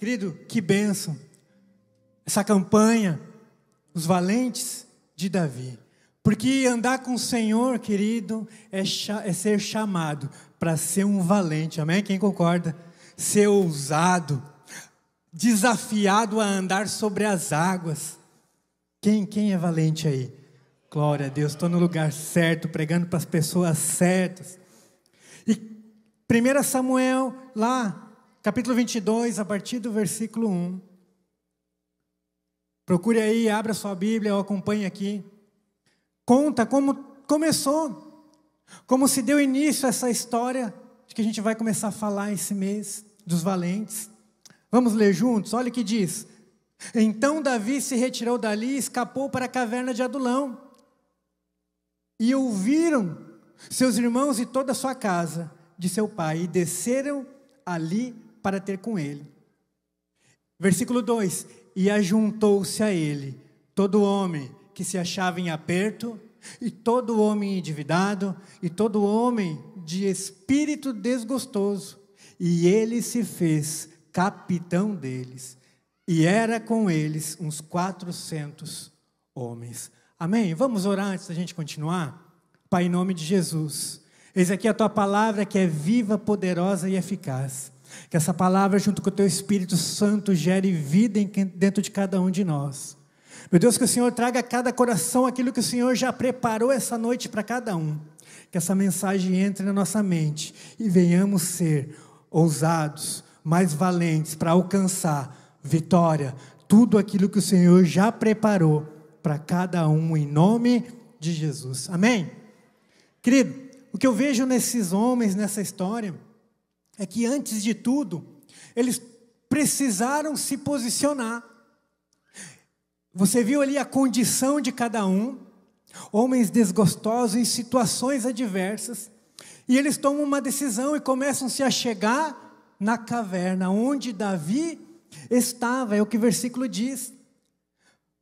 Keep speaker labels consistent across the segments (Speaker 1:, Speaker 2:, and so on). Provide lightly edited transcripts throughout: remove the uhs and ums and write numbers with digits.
Speaker 1: Querido, que bênção, essa campanha, os valentes de Davi. Porque andar com o Senhor, querido, é ser chamado para ser um valente, amém? Quem concorda? Ser ousado, desafiado a andar sobre as águas. Quem é valente aí? Glória a Deus, estou no lugar certo, pregando para as pessoas certas. E 1 Samuel, lá, capítulo 22, a partir do versículo 1. Procure aí, abra sua Bíblia ou acompanhe aqui. Conta como começou, como se deu início a essa história de que a gente vai começar a falar esse mês, dos valentes. Vamos ler juntos? Olha o que diz. Então Davi se retirou dali e escapou para a caverna de Adulão. E ouviram seus irmãos e toda a sua casa de seu pai, e desceram ali para ter com ele. Versículo 2: E ajuntou-se a ele todo homem que se achava em aperto, e todo homem endividado, e todo homem de espírito desgostoso, e ele se fez capitão deles, e era com eles uns 400 homens. Amém? Vamos orar antes da gente continuar? Pai, em nome de Jesus, eis aqui a tua palavra que é viva, poderosa e eficaz. Que essa palavra, junto com o teu Espírito Santo, gere vida dentro de cada um de nós. Meu Deus, que o Senhor traga a cada coração aquilo que o Senhor já preparou essa noite para cada um. Que essa mensagem entre na nossa mente e venhamos ser ousados, mais valentes para alcançar vitória, tudo aquilo que o Senhor já preparou para cada um, em nome de Jesus. Amém? Querido, o que eu vejo nesses homens, nessa história, é que antes de tudo, eles precisaram se posicionar. Você viu ali a condição de cada um, homens desgostosos em situações adversas, e eles tomam uma decisão e começam-se a chegar na caverna, onde Davi estava, é o que o versículo diz.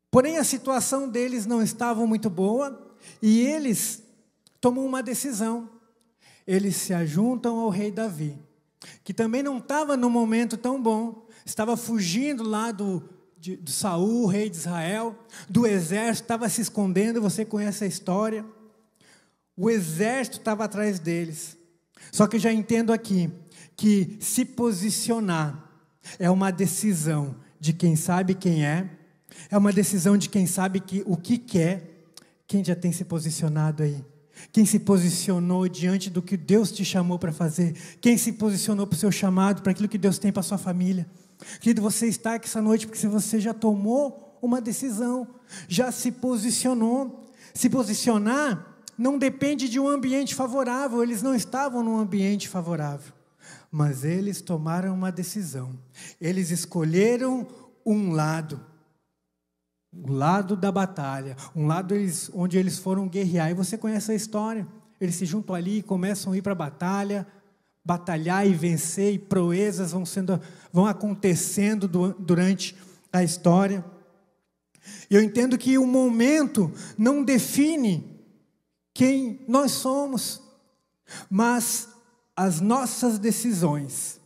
Speaker 1: Porém a situação deles não estava muito boa, e eles tomam uma decisão. Eles se ajuntam ao rei Davi, que também não estava num momento tão bom, estava fugindo lá do Saul, rei de Israel, do exército, estava se escondendo, você conhece a história. O exército estava atrás deles. Só que eu já entendo aqui, que se posicionar é uma decisão de quem sabe quem é uma decisão de quem sabe o que quer. Quem já tem se posicionado aí? Quem se posicionou diante do que Deus te chamou para fazer? Quem se posicionou para o seu chamado, para aquilo que Deus tem para a sua família? Querido, você está aqui essa noite porque você já tomou uma decisão, já se posicionou. Se posicionar não depende de um ambiente favorável, eles não estavam num ambiente favorável, mas eles tomaram uma decisão, eles escolheram um lado, o lado da batalha, um lado onde eles foram guerrear, e você conhece a história, eles se juntam ali e começam a ir para a batalha, batalhar e vencer, e proezas vão acontecendo durante a história. Eu entendo que o momento não define quem nós somos, mas as nossas decisões,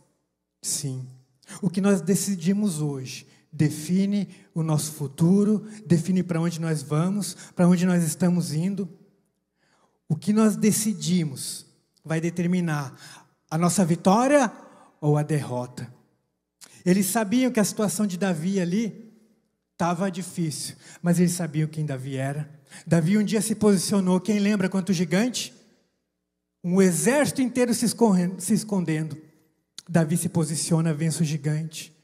Speaker 1: sim, o que nós decidimos hoje, define o nosso futuro, define para onde nós vamos, para onde nós estamos indo. O que nós decidimos vai determinar a nossa vitória ou a derrota. Eles sabiam que a situação de Davi ali estava difícil, mas eles sabiam quem Davi era. Davi um dia se posicionou, quem lembra quanto gigante? Um exército inteiro se escondendo. Davi se posiciona, vence o gigante.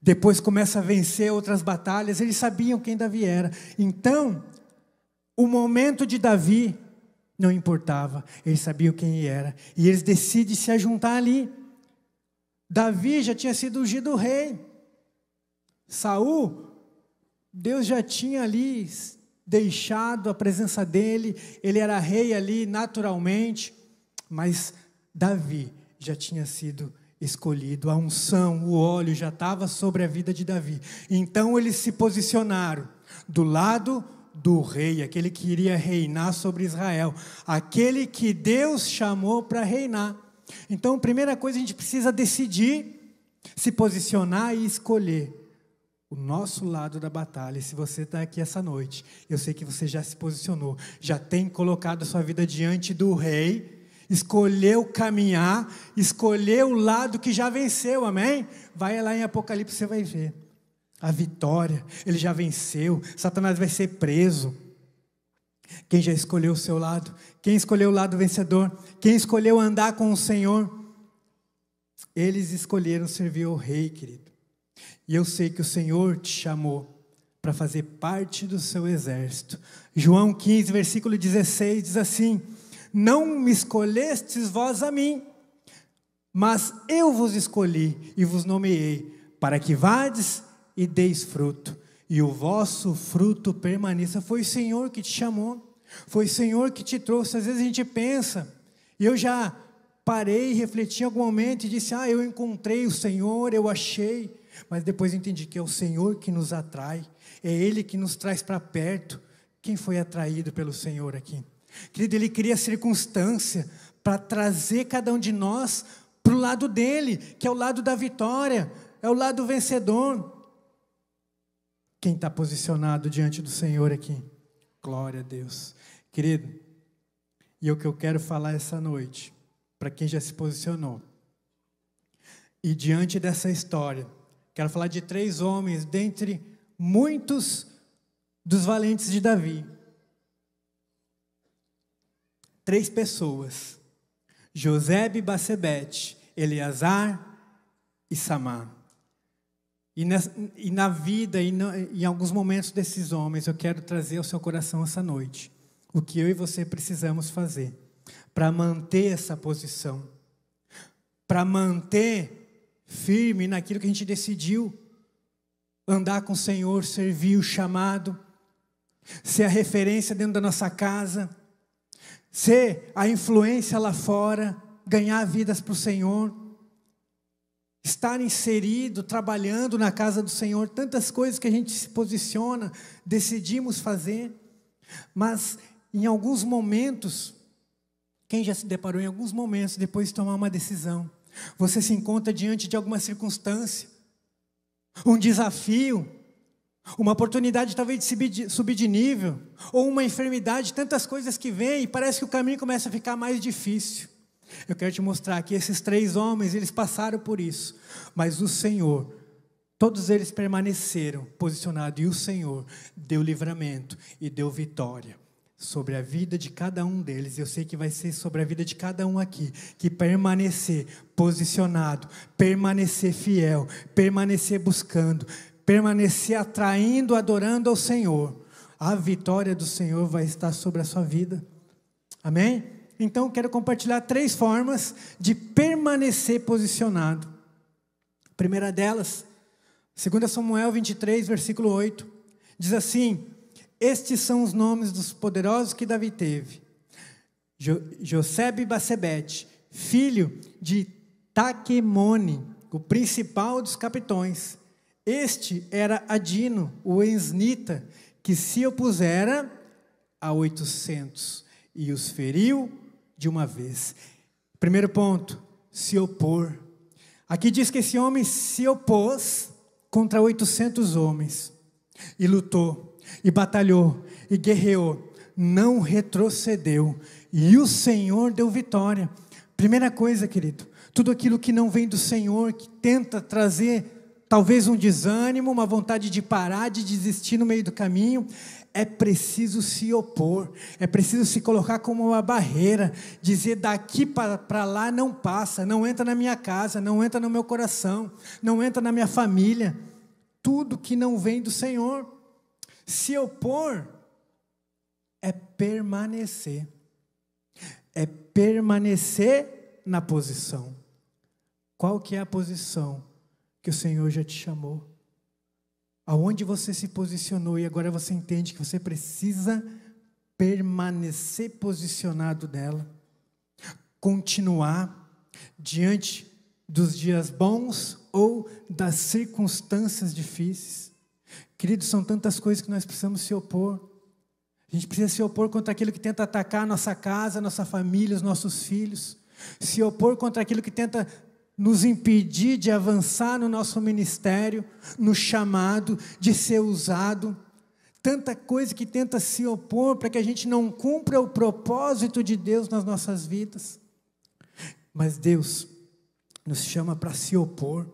Speaker 1: Depois começa a vencer outras batalhas, eles sabiam quem Davi era. Então, o momento de Davi não importava, eles sabiam quem ele era, e eles decidem se ajuntar ali. Davi já tinha sido ungido rei. Saul, Deus já tinha ali deixado a presença dele, ele era rei ali naturalmente, mas Davi já tinha sido escolhido, a unção, o óleo já estava sobre a vida de Davi. Então eles se posicionaram do lado do rei, aquele que iria reinar sobre Israel, aquele que Deus chamou para reinar. Então a primeira coisa, a gente precisa decidir se posicionar e escolher o nosso lado da batalha. E se você está aqui essa noite, eu sei que você já se posicionou, já tem colocado a sua vida diante do Rei, escolheu caminhar, escolheu o lado que já venceu, amém? Vai lá em Apocalipse, você vai ver a vitória, ele já venceu, Satanás vai ser preso. Quem já escolheu o seu lado? Quem escolheu o lado vencedor? Quem escolheu andar com o Senhor? Eles escolheram servir ao Rei, querido. E eu sei que o Senhor te chamou para fazer parte do seu exército. João 15, versículo 16 diz assim: não me escolhestes vós a mim, mas eu vos escolhi e vos nomeei, para que vades e deis fruto, e o vosso fruto permaneça. Foi o Senhor que te chamou, foi o Senhor que te trouxe. Às vezes a gente pensa, e eu já parei e refleti em algum momento e disse: eu encontrei o Senhor, eu achei, mas depois entendi que é o Senhor que nos atrai, é Ele que nos traz para perto. Quem foi atraído pelo Senhor aqui? Querido, Ele cria circunstância para trazer cada um de nós para o lado dEle, que é o lado da vitória, é o lado vencedor. Quem está posicionado diante do Senhor aqui? Glória a Deus. Querido, e é o que eu quero falar essa noite, para quem já se posicionou. E diante dessa história, quero falar de 3 homens, dentre muitos dos valentes de Davi. 3 pessoas: Josebe, Basebete, Eleazar e Samar. E na vida, em alguns momentos desses homens, eu quero trazer ao seu coração essa noite o que eu e você precisamos fazer para manter essa posição, para manter firme naquilo que a gente decidiu, andar com o Senhor, servir o chamado, ser a referência dentro da nossa casa, ser a influência lá fora, ganhar vidas para o Senhor, estar inserido, trabalhando na casa do Senhor. Tantas coisas que a gente se posiciona, decidimos fazer, mas em alguns momentos, quem já se deparou em alguns momentos, depois de tomar uma decisão, você se encontra diante de alguma circunstância, um desafio, uma oportunidade talvez de subir de nível, ou uma enfermidade, tantas coisas que vêm, e parece que o caminho começa a ficar mais difícil. Eu quero te mostrar que esses 3 homens, eles passaram por isso, mas o Senhor, todos eles permaneceram posicionados, e o Senhor deu livramento e deu vitória sobre a vida de cada um deles. Eu sei que vai ser sobre a vida de cada um aqui, que permanecer posicionado, permanecer fiel, permanecer buscando, permanecer atraindo, adorando ao Senhor, a vitória do Senhor vai estar sobre a sua vida. Amém? Então eu quero compartilhar 3 formas de permanecer posicionado. A primeira delas, 2 Samuel 23, versículo 8, diz assim: estes são os nomes dos poderosos que Davi teve: Josebe Basebete, filho de Taquemone, o principal dos capitões. Este era Adino, o esnita, que se opusera a 800 e os feriu de uma vez. Primeiro ponto, se opor. Aqui diz que esse homem se opôs contra 800 homens e lutou, e batalhou, e guerreou, não retrocedeu, e o Senhor deu vitória. Primeira coisa, querido, tudo aquilo que não vem do Senhor, que tenta trazer talvez um desânimo, uma vontade de parar, de desistir no meio do caminho, é preciso se opor, é preciso se colocar como uma barreira, dizer: daqui para lá não passa, não entra na minha casa, não entra no meu coração, não entra na minha família, tudo que não vem do Senhor. Se opor é permanecer na posição. Qual que é a posição que o Senhor já te chamou? Aonde você se posicionou e agora você entende que você precisa permanecer posicionado nela, continuar diante dos dias bons ou das circunstâncias difíceis. Queridos, são tantas coisas que nós precisamos se opor. A gente precisa se opor contra aquilo que tenta atacar a nossa casa, a nossa família, os nossos filhos. Se opor contra aquilo que tenta nos impedir de avançar no nosso ministério, no chamado, de ser usado. Tanta coisa que tenta se opor para que a gente não cumpra o propósito de Deus nas nossas vidas. Mas Deus nos chama para se opor.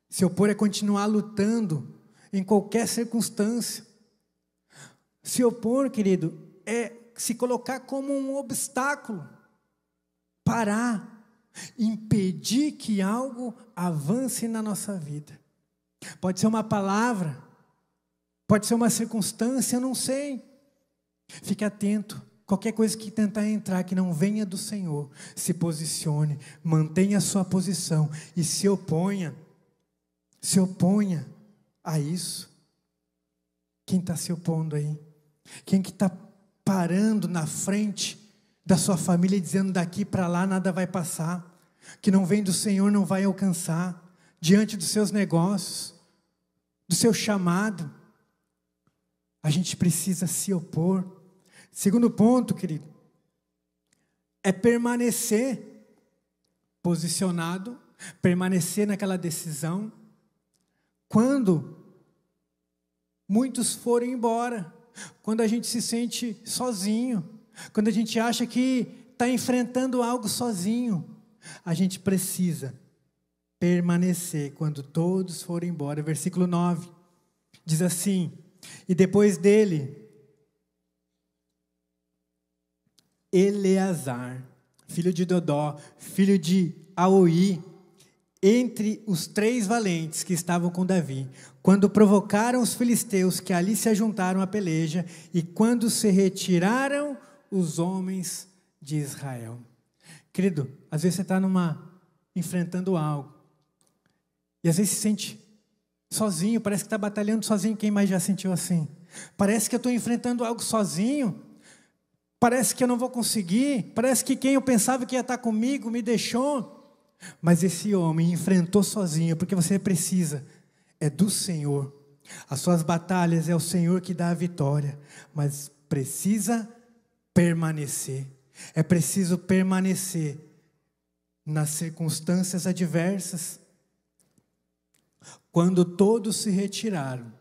Speaker 1: Se opor é continuar lutando em qualquer circunstância. Se opor, querido, é se colocar como um obstáculo. Parar, impedir que algo avance na nossa vida. Pode ser uma palavra, pode ser uma circunstância, eu não sei. Fique atento. Qualquer coisa que tentar entrar que não venha do Senhor, se posicione, mantenha a sua posição e se oponha a isso. Quem está se opondo aí? Quem que está parando na frente da sua família e dizendo daqui para lá nada vai passar, que não vem do Senhor não vai alcançar, diante dos seus negócios, do seu chamado? A gente precisa se opor. Segundo ponto, querido, é permanecer posicionado, permanecer naquela decisão, quando muitos forem embora, quando a gente se sente sozinho, quando a gente acha que está enfrentando algo sozinho, a gente precisa permanecer quando todos forem embora. Versículo 9, diz assim: e depois dele, Eleazar, filho de Dodó, filho de Aoi, entre os 3 valentes que estavam com Davi, quando provocaram os filisteus que ali se ajuntaram à peleja, e quando se retiraram os homens de Israel. Querido, às vezes você está enfrentando algo, e às vezes se sente sozinho, parece que está batalhando sozinho. Quem mais já sentiu assim? Parece que eu estou enfrentando algo sozinho, parece que eu não vou conseguir, parece que quem eu pensava que ia estar comigo me deixou. Mas esse homem enfrentou sozinho, porque você precisa, é do Senhor. As suas batalhas é o Senhor que dá a vitória, mas precisa permanecer. É preciso permanecer nas circunstâncias adversas. Quando todos se retiraram,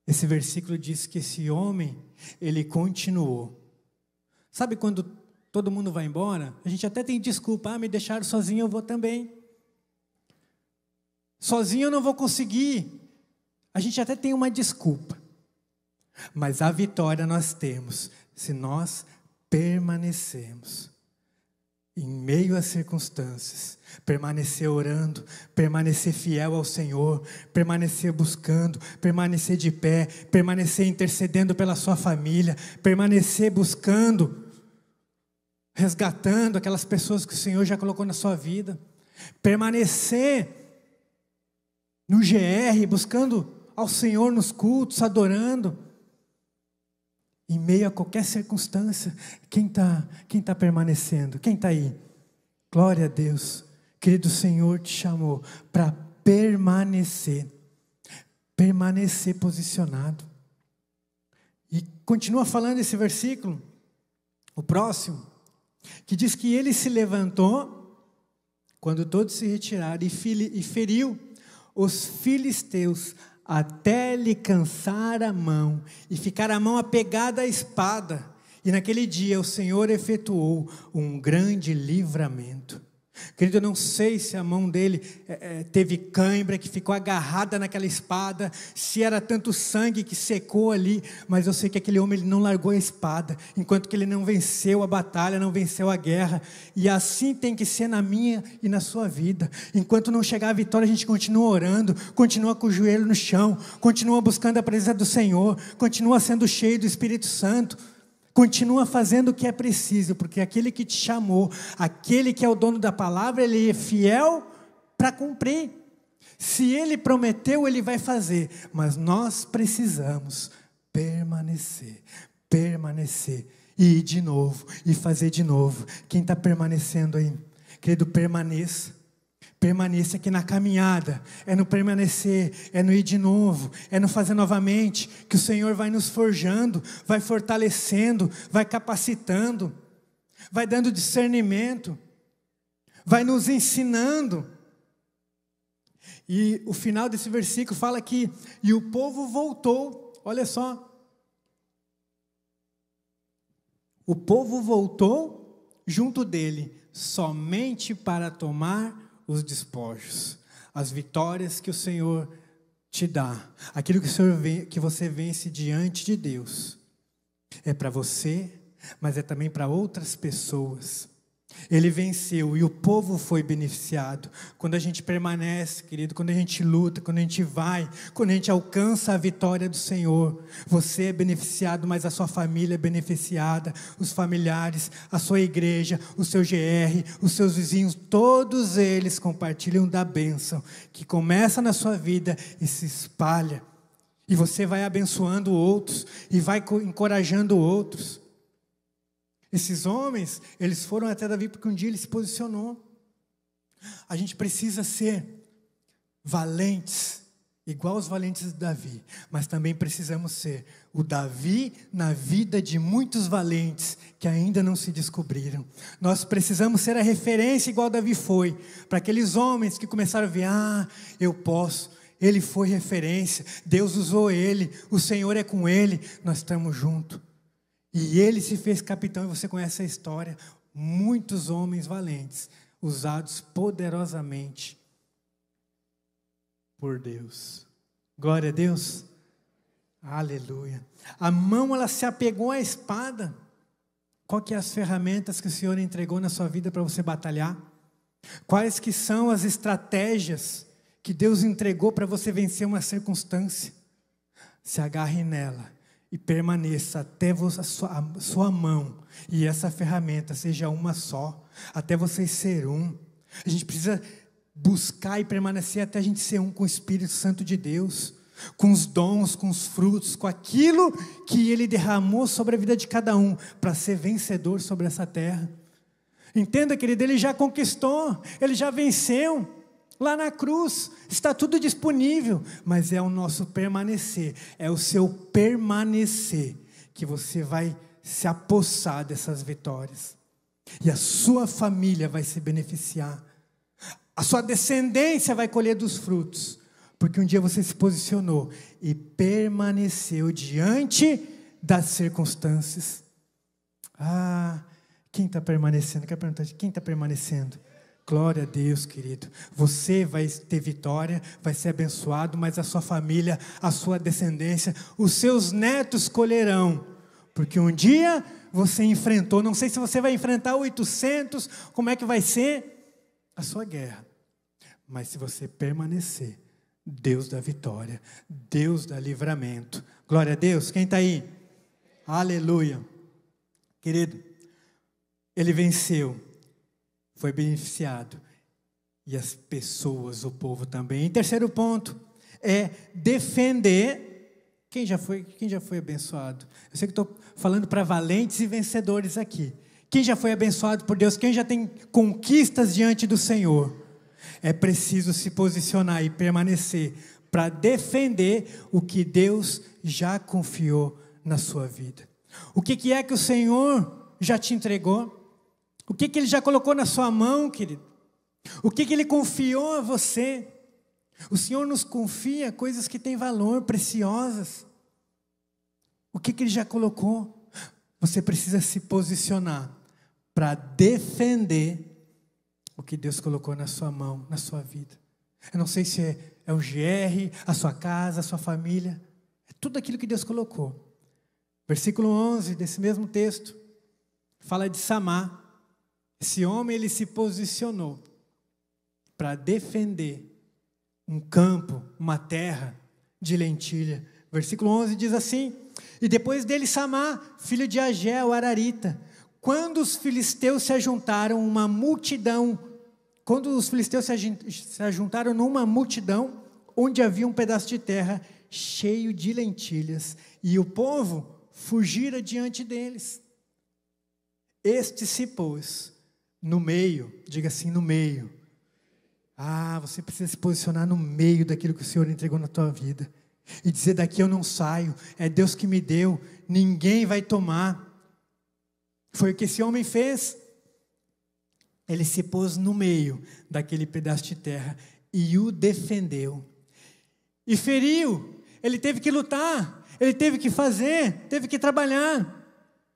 Speaker 1: esse versículo diz que esse homem, ele continuou. Sabe quando todo mundo vai embora? A gente até tem desculpa, me deixaram sozinho, eu vou também. Sozinho eu não vou conseguir. A gente até tem uma desculpa. Mas a vitória nós temos, se nós permanecermos em meio às circunstâncias, permanecer orando, permanecer fiel ao Senhor, permanecer buscando, permanecer de pé, permanecer intercedendo pela sua família, permanecer buscando, resgatando aquelas pessoas que o Senhor já colocou na sua vida, permanecer no GR, buscando ao Senhor nos cultos, adorando, em meio a qualquer circunstância. Quem tá permanecendo? Quem está aí? Glória a Deus. Querido, o Senhor te chamou para permanecer posicionado. E continua falando esse versículo, o próximo, que diz que ele se levantou, quando todos se retiraram, e feriu os filisteus, até lhe cansar a mão, e ficar a mão apegada à espada. E naquele dia o Senhor efetuou um grande livramento. Querido, eu não sei se a mão dele teve cãibra, que ficou agarrada naquela espada, se era tanto sangue que secou ali, mas eu sei que aquele homem, ele não largou a espada, enquanto que ele não venceu a batalha, não venceu a guerra. E assim tem que ser na minha e na sua vida. Enquanto não chegar a vitória, a gente continua orando, continua com o joelho no chão, continua buscando a presença do Senhor, continua sendo cheio do Espírito Santo, continua fazendo o que é preciso, porque aquele que te chamou, aquele que é o dono da palavra, ele é fiel para cumprir. Se ele prometeu, ele vai fazer, mas nós precisamos permanecer, e ir de novo, e fazer de novo. Quem está permanecendo aí? Querido, permaneça aqui na caminhada, é no permanecer, é no ir de novo, é no fazer novamente, que o Senhor vai nos forjando, vai fortalecendo, vai capacitando, vai dando discernimento, vai nos ensinando. E o final desse versículo fala que, e o povo voltou, olha só. O povo voltou junto dele, somente para tomar os despojos, as vitórias que o Senhor te dá, aquilo que você vence diante de Deus, é para você, mas é também para outras pessoas. Ele venceu e o povo foi beneficiado. Quando a gente permanece, querido, quando a gente luta, quando a gente vai, quando a gente alcança a vitória do Senhor, você é beneficiado, mas a sua família é beneficiada, os familiares, a sua igreja, o seu GR, os seus vizinhos, todos eles compartilham da bênção que começa na sua vida e se espalha. E você vai abençoando outros e vai encorajando outros. Esses homens, eles foram até Davi porque um dia ele se posicionou. A gente precisa ser valentes, igual os valentes de Davi, mas também precisamos ser o Davi na vida de muitos valentes que ainda não se descobriram. Nós precisamos ser a referência igual Davi foi, para aqueles homens que começaram a ver, eu posso, ele foi referência, Deus usou ele, o Senhor é com ele, nós estamos juntos. E ele se fez capitão, e você conhece a história. Muitos homens valentes, usados poderosamente por Deus. Glória a Deus. Aleluia. A mão, ela se apegou à espada. Qual que é as ferramentas que o Senhor entregou na sua vida para você batalhar? Quais que são as estratégias que Deus entregou para você vencer uma circunstância? Se agarre nela. E permaneça até a sua mão e essa ferramenta seja uma só, até vocês ser um. A gente precisa buscar e permanecer até a gente ser um com o Espírito Santo de Deus, com os dons, com os frutos, com aquilo que Ele derramou sobre a vida de cada um, para ser vencedor sobre essa terra. Entenda, querido, Ele já conquistou, Ele já venceu. Lá na cruz, está tudo disponível, mas é o nosso permanecer, é o seu permanecer, que você vai se apossar dessas vitórias, e a sua família vai se beneficiar, a sua descendência vai colher dos frutos, porque um dia você se posicionou, e permaneceu diante das circunstâncias. Quem está permanecendo? Quero perguntar, quem está permanecendo? Glória a Deus, querido. Você vai ter vitória, vai ser abençoado, mas a sua família, a sua descendência, os seus netos colherão. Porque um dia você enfrentou, não sei se você vai enfrentar 800, como é que vai ser a sua guerra. Mas se você permanecer, Deus dá vitória, Deus dá livramento. Glória a Deus. Quem está aí? Aleluia. Querido, ele venceu. Foi beneficiado, e as pessoas, o povo também. E terceiro ponto, é defender. Quem já foi abençoado? Eu sei que estou falando para valentes e vencedores aqui. Quem já foi abençoado por Deus? Quem já tem conquistas diante do Senhor? É preciso se posicionar e permanecer para defender o que Deus já confiou na sua vida. O que é que o Senhor já te entregou? O que Ele já colocou na sua mão, querido? O que Ele confiou a você? O Senhor nos confia coisas que têm valor, preciosas. O que Ele já colocou? Você precisa se posicionar para defender o que Deus colocou na sua mão, na sua vida. Eu não sei se é o GR, a sua casa, a sua família. É tudo aquilo que Deus colocou. Versículo 11 desse mesmo texto fala de Samá. Esse homem, ele se posicionou para defender um campo, uma terra de lentilha. Versículo 11 diz assim: e depois dele Samá, filho de Agé, o Ararita, quando os filisteus se ajuntaram numa multidão, numa multidão, onde havia um pedaço de terra cheio de lentilhas, e o povo fugira diante deles. Este se pôs no meio, diga assim, no meio. Você precisa se posicionar no meio daquilo que o Senhor entregou na tua vida. E dizer, daqui eu não saio, é Deus que me deu, ninguém vai tomar. Foi o que esse homem fez. ele se pôs no meio daquele pedaço de terra e o defendeu. E feriu, ele teve que lutar, ele teve que fazer, teve que trabalhar.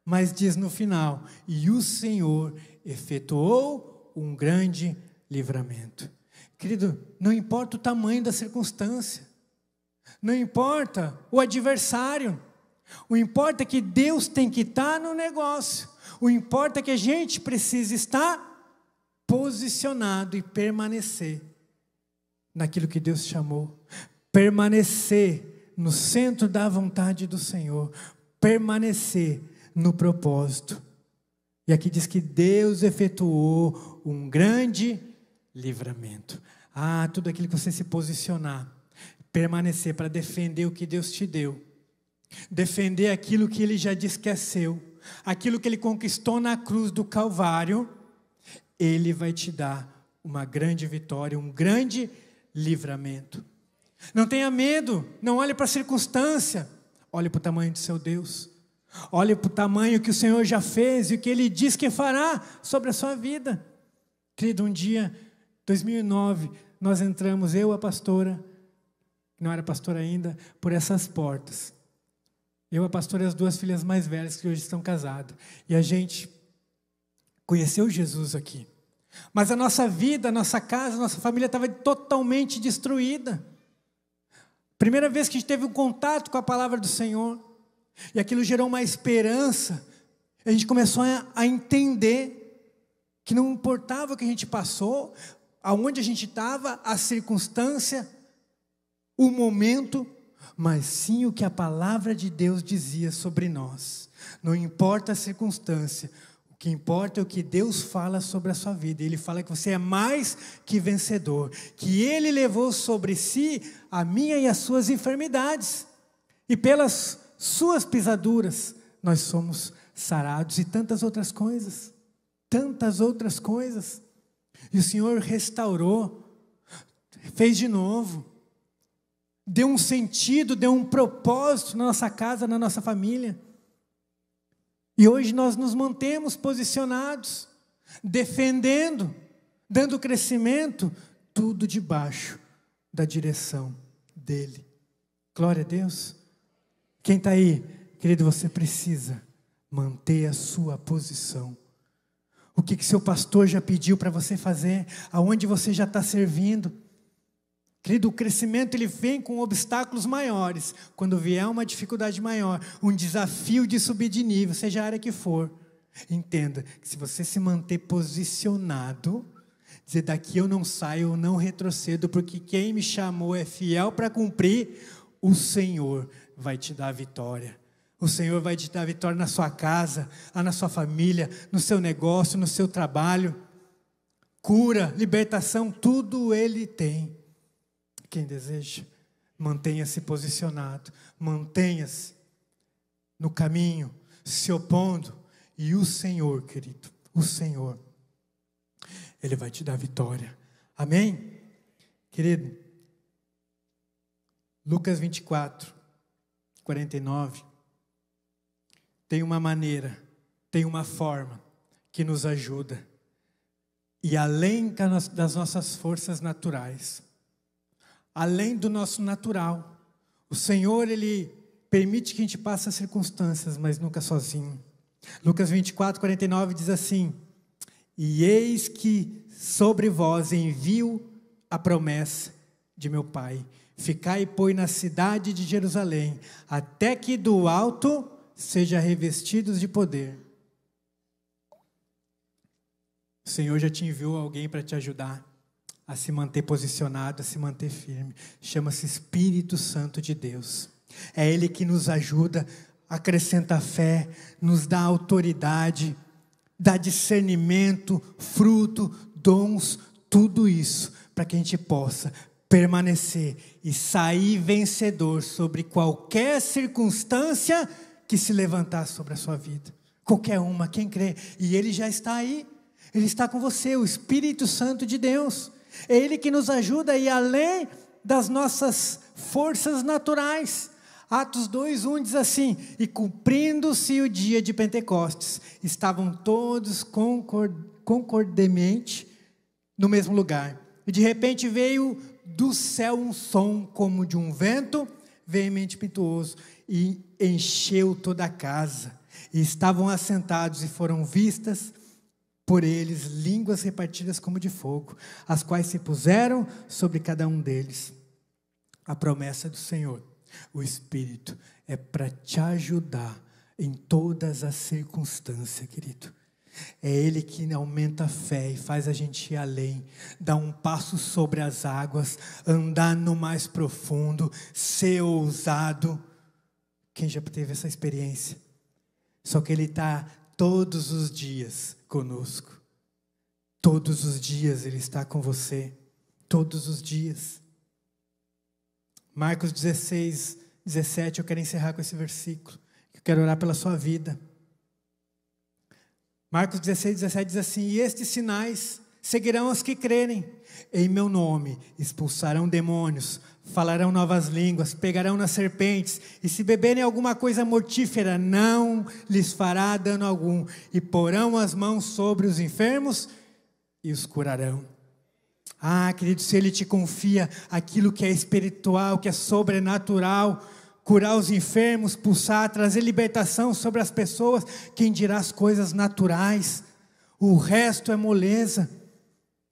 Speaker 1: Mas diz no final, e o Senhor efetuou um grande livramento. Querido, não importa o tamanho da circunstância, não importa o adversário, o importa é que Deus tem que estar no negócio, o importa é que a gente precisa estar posicionado e permanecer naquilo que Deus chamou, permanecer no centro da vontade do Senhor, permanecer no propósito. E aqui diz que Deus efetuou um grande livramento. Tudo aquilo que você se posicionar, permanecer para defender o que Deus te deu, defender aquilo que Ele já disse que é seu, aquilo que Ele conquistou na cruz do Calvário, Ele vai te dar uma grande vitória, um grande livramento. Não tenha medo, não olhe para a circunstância, olhe para o tamanho do seu Deus, olhe para o tamanho que o Senhor já fez e o que Ele diz que fará sobre a sua vida. Querido, um dia, 2009, nós entramos, eu, a pastora, não era pastora ainda, por essas portas. Eu, a pastora e as 2 filhas mais velhas que hoje estão casadas. E a gente conheceu Jesus aqui. Mas a nossa vida, a nossa casa, a nossa família estava totalmente destruída. Primeira vez que a gente teve um contato com a palavra do Senhor. E aquilo gerou uma esperança. A gente começou a entender que não importava o que a gente passou, aonde a gente estava, a circunstância, o momento, mas sim o que a palavra de Deus dizia sobre nós. Não importa a circunstância, o que importa é o que Deus fala sobre a sua vida. Ele fala que você é mais que vencedor, que Ele levou sobre si a minha e as suas enfermidades, e pelas suas pisaduras nós somos sarados, e tantas outras coisas, e o Senhor restaurou, fez de novo, deu um sentido, deu um propósito na nossa casa, na nossa família. E hoje nós nos mantemos posicionados, defendendo, dando crescimento, tudo debaixo da direção dEle. Glória a Deus. Quem está aí, querido, você precisa manter a sua posição. O que seu pastor já pediu para você fazer, aonde você já está servindo. Querido, o crescimento ele vem com obstáculos maiores. Quando vier uma dificuldade maior, um desafio de subir de nível, seja a área que for, entenda que se você se manter posicionado, dizer daqui eu não saio, eu não retrocedo, porque quem me chamou é fiel para cumprir, o Senhor vai te dar a vitória. O Senhor vai te dar a vitória na sua casa, na sua família, no seu negócio, no seu trabalho. Cura, libertação, tudo Ele tem. Quem deseja, mantenha-se posicionado, mantenha-se no caminho, se opondo, e o Senhor, querido, o Senhor, Ele vai te dar vitória. Amém? Querido, Lucas 24, 49, tem uma maneira, tem uma forma que nos ajuda, e além das nossas forças naturais, além do nosso natural, o Senhor, Ele permite que a gente passe as circunstâncias, mas nunca sozinho. Lucas 24, 49 diz assim: e eis que sobre vós envio a promessa de meu Pai, ficai, pois, na cidade de Jerusalém, até que do alto sejam revestidos de poder. O Senhor já te enviou alguém para te ajudar a se manter posicionado, a se manter firme. Chama-se Espírito Santo de Deus. É Ele que nos ajuda, acrescenta fé, nos dá autoridade, dá discernimento, fruto, dons, tudo isso, para que a gente possa permanecer e sair vencedor sobre qualquer circunstância que se levantar sobre a sua vida. Qualquer uma, quem crê. E Ele já está aí, Ele está com você, o Espírito Santo de Deus. É Ele que nos ajuda a ir além das nossas forças naturais. Atos 2:1 diz assim: e cumprindo-se o dia de Pentecostes, estavam todos concordemente no mesmo lugar. E de repente veio do céu um som como de um vento veemente e impetuoso, e encheu toda a casa. E estavam assentados, e foram vistas por eles línguas repartidas como de fogo, as quais se puseram sobre cada um deles. A promessa do Senhor, o Espírito, é para te ajudar em todas as circunstâncias, querido. É Ele que aumenta a fé e faz a gente ir além, dar um passo sobre as águas, andar no mais profundo, ser ousado. Quem já teve essa experiência? Só que Ele está todos os dias conosco. Todos os dias Ele está com você. Todos os dias. Marcos 16, 17, eu quero encerrar com esse versículo. Eu quero orar pela sua vida. Marcos 16, 17 diz assim: e estes sinais seguirão os que crerem. Em meu nome expulsarão demônios, falarão novas línguas, pegarão nas serpentes, e se beberem alguma coisa mortífera, não lhes fará dano algum, e porão as mãos sobre os enfermos e os curarão. Ah, querido, se Ele te confia aquilo que é espiritual, que é sobrenatural, curar os enfermos, pulsar, trazer libertação sobre as pessoas, quem dirá as coisas naturais? O resto é moleza.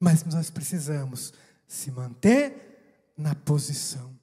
Speaker 1: Mas nós precisamos se manter na posição.